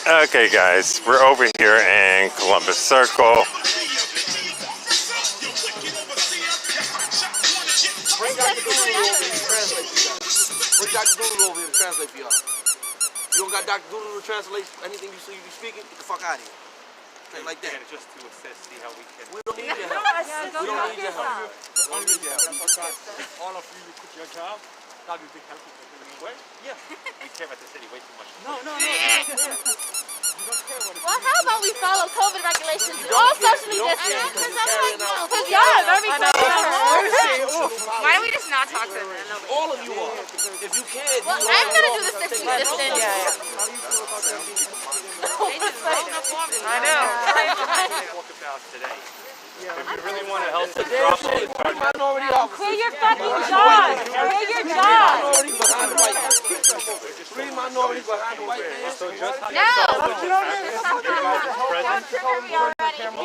Okay, guys, we're over here in Columbus Circle. Bring Dr. Doolittle over here to translate for y'all. Bring Dr. Doolittle over here to translate for y'all. You don't got Dr. Doolittle to translate anything you speaking? Get the fuck out of here. Straight like that. Just to assess, see how we can. We don't need your help. We don't need your help. We don't need your help. All of you quit your job. That would be helpful for you. What? Yeah. We care about the city way too much. No. Well, how about we follow COVID regulations? All socially distant. Because y'all are very close. Why don't we just not talk to them? All of you are. If you can. Well, I'm going to do the 6 feet distance. I know. Today. If you really want to help, drop it. Clear your fucking jaws. Clear your jaws. Three minorities behind the white man. So just how No. So keep your distance.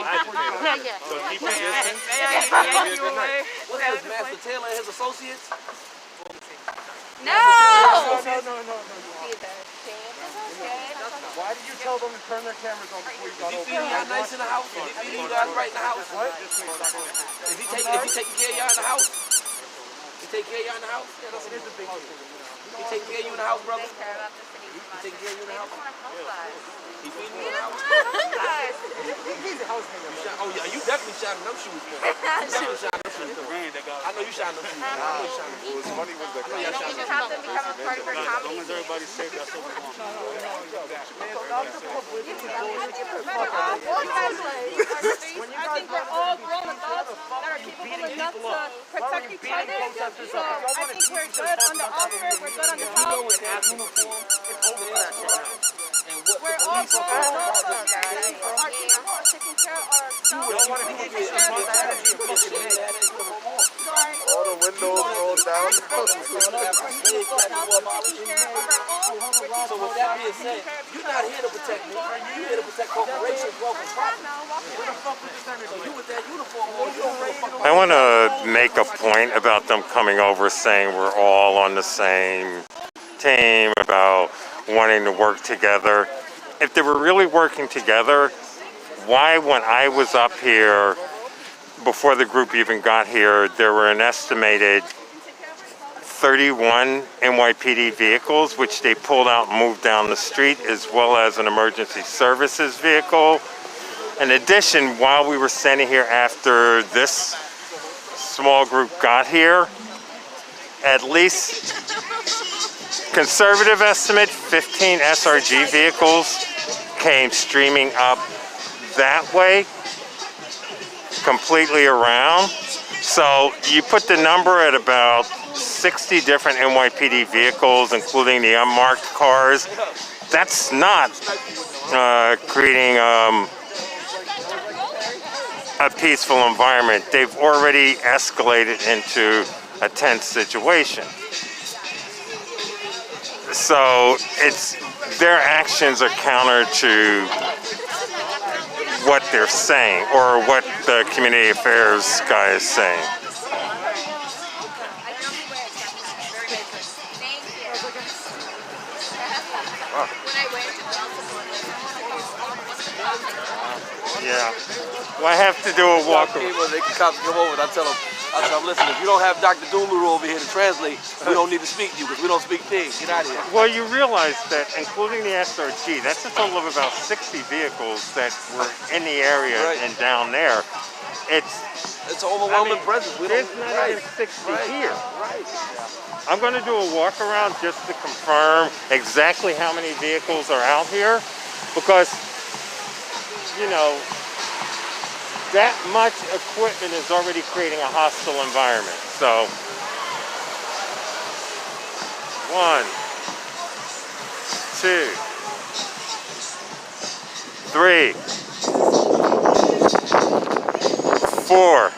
What's this, Master Taylor and his associates? No. Why did you tell them to turn their cameras on before you got over? Is he feeding y'all nice in the house? Is he feeding you guys right in the house? What? Is he taking care of y'all in the house? He take care of y'all in the house? Yeah, that's a big deal. He take care of you in the house, brother? He take care of you in the house? He feeding you in the house? He's a house hanger. Oh yeah, you definitely shining them shoes, man. You definitely shining them shoes. I know you shining them shoes. I know you shining them shoes. Money was the You just have to become a part of our comedy. As everybody's safe, that's what we want. I think we're all grown adults that are capable enough to protect each other. So I think we're good on the offer, we're good on the help. We're all grown adults are capable of taking care of ourselves. We can share that. all the windows rolled down. So with that being said, you're not here to protect me. You're here to protect corporations, wealth, and property. So you with that uniform on, you don't give a fuck. I want to make a point about them coming over saying we're all on the same team, about wanting to work together. If they were really working together, why when I was up here, before the group even got here, there were an estimated 31 NYPD vehicles, which they pulled out and moved down the street, as well as an emergency services vehicle. In addition, while we were standing here after this small group got here, at least conservative estimate, 15 SRG vehicles came streaming up that way, completely around. So you put the number at about 60 different NYPD vehicles, including the unmarked cars. That's not creating a peaceful environment. They've already escalated into a tense situation. So their actions are counter to what they're saying, or what the community affairs guy is saying. Yeah. Well, I have to do a walk. They can come over and I tell them, listen, if you don't have Dr. Doolittle over here to translate, we don't need to speak to you because we don't speak things. Get out of here. Well, you realize that, including the SRG, that's a total of about 60 vehicles that were in the area and down there. It's an overwhelming presence. There's not even 60 here. I'm going to do a walk around just to confirm exactly how many vehicles are out here, because, you know, that much equipment is already creating a hostile environment. So, 1, 2, 3, 4,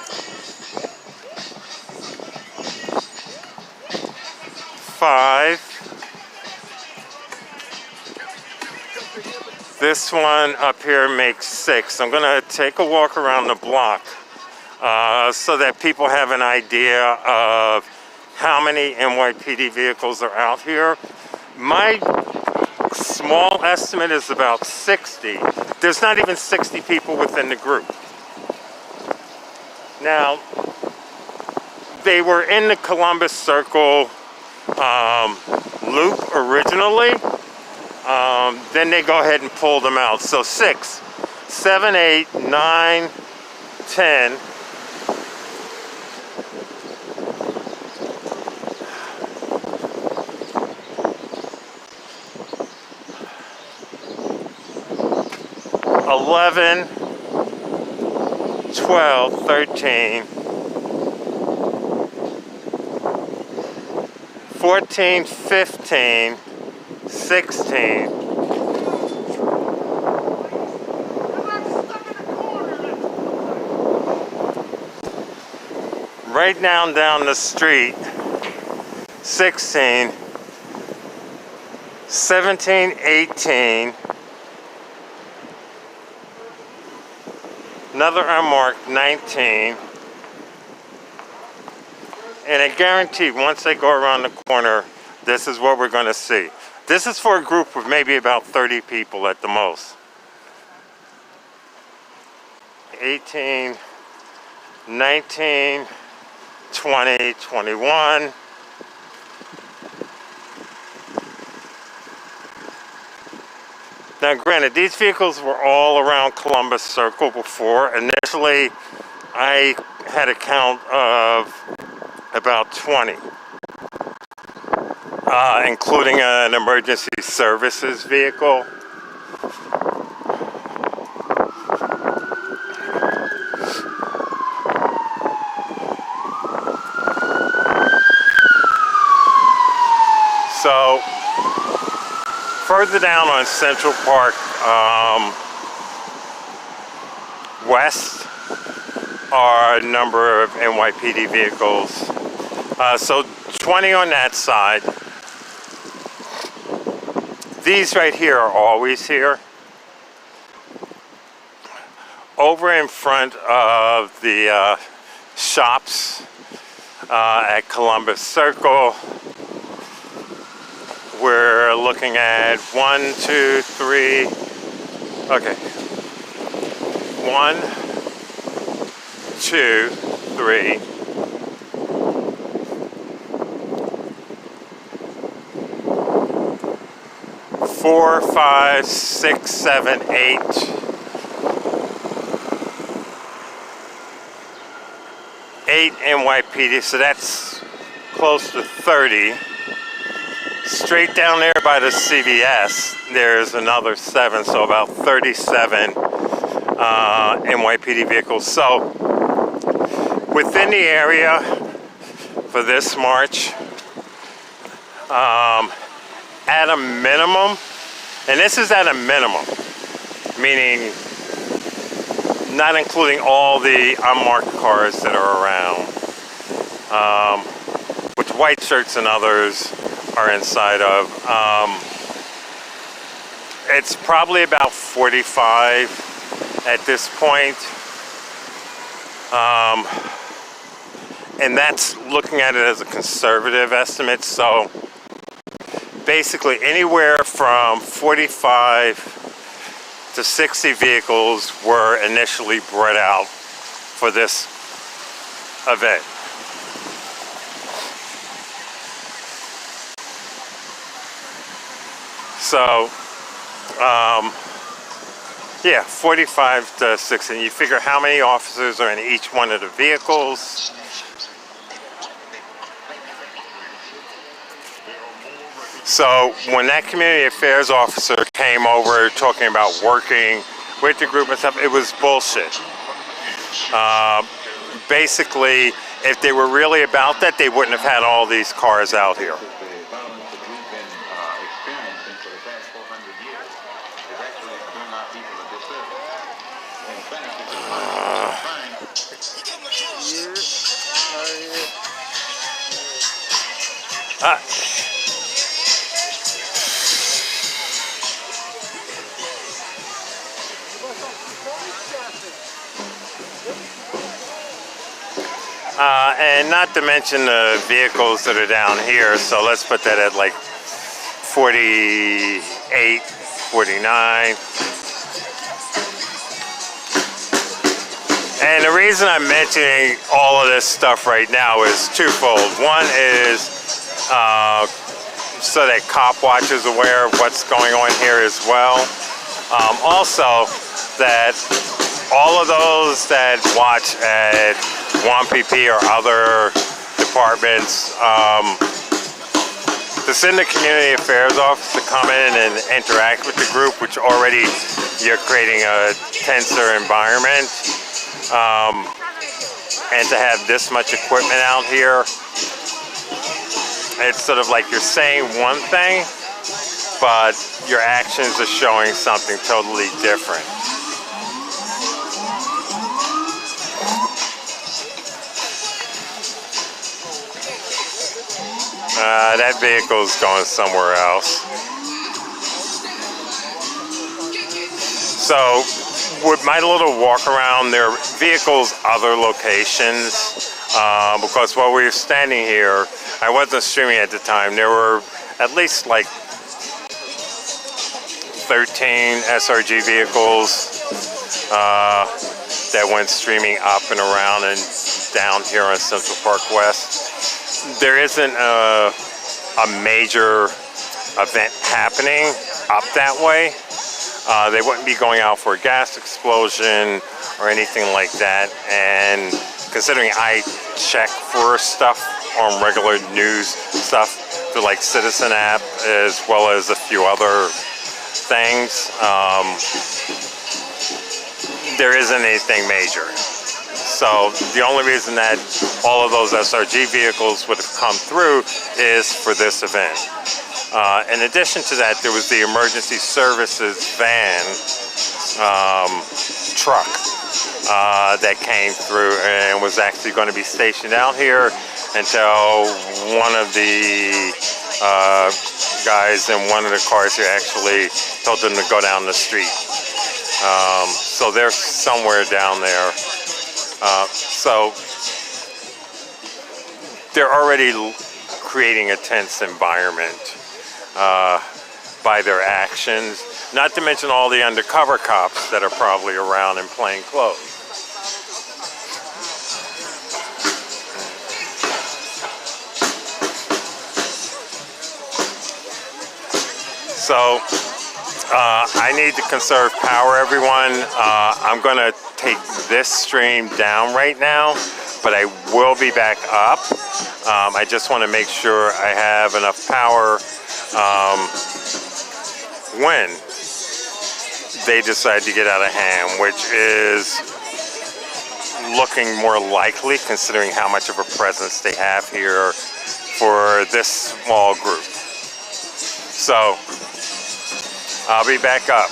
5. This one up here makes 6. I'm going to take a walk around the block so that people have an idea of how many NYPD vehicles are out here. My small estimate is about 60. There's not even 60 people within the group. Now, they were in the Columbus Circle loop originally. Then they go ahead and pull them out. So 6, 7, 8, 9, 10. $11, $12, $13, $14, $15, $16. Right down the street, 16, 17, 18. Another unmarked, 19. And I guarantee once they go around the corner, this is what we're going to see. This is for a group of maybe about 30 people at the most. 18, 19, 20, 21. Now granted, these vehicles were all around Columbus Circle before. Initially, I had a count of about 20, including an emergency services vehicle. So, further down on Central Park West are a number of NYPD vehicles. So 20 on that side. These right here are always here. Over in front of the shops at Columbus Circle, we're looking at 1, 2, 3. Okay. 1, 2, 3. 4, 5, 6, 7, 8. 8 NYPD, so that's close to 30. Straight down there by the CVS, there's another 7, so about 37 NYPD vehicles. So within the area for this march, at a minimum, and this is at a minimum, meaning not including all the unmarked cars that are around, which white shirts and others are inside of. It's probably about 45 at this point. And that's looking at it as a conservative estimate. So basically anywhere from 45 to 60 vehicles were initially brought out for this event. So, yeah, 45 to 60. And you figure how many officers are in each one of the vehicles. So when that community affairs officer came over talking about working with the group and stuff, it was bullshit. Basically, if they were really about that, they wouldn't have had all these cars out here. And not to mention the vehicles that are down here, so let's put that at like 48, 49. And the reason I'm mentioning all of this stuff right now is twofold. One is so that Cop Watch is aware of what's going on here as well. Also, that all of those that watch at 1PP or other departments, to send the community affairs office to come in and interact with the group, which already you're creating a tenser environment. And to have this much equipment out here, it's sort of like you're saying one thing, but your actions are showing something totally different. That vehicle's going somewhere else. So, with my little walk around, there are vehicles other locations, because while we were standing here, I wasn't streaming at the time, there were at least like 13 SRG vehicles that went streaming up and around and down here on Central Park West. There isn't a major event happening up that way. They wouldn't be going out for a gas explosion or anything like that. And considering I check for stuff on regular news stuff through like Citizen app as well as a few other things, there isn't anything major. So the only reason that all of those SRG vehicles would have come through is for this event. In addition to that, there was the emergency services van truck that came through and was actually going to be stationed out here until one of the guys in one of the cars here actually told them to go down the street. So they're somewhere down there. So they're already creating a tense environment by their actions, not to mention all the undercover cops that are probably around in plain clothes. So I need to conserve power, everyone. I'm going to take this stream down right now, but I will be back up. I just want to make sure I have enough power when they decide to get out of hand, which is looking more likely considering how much of a presence they have here for this small group. So I'll be back up.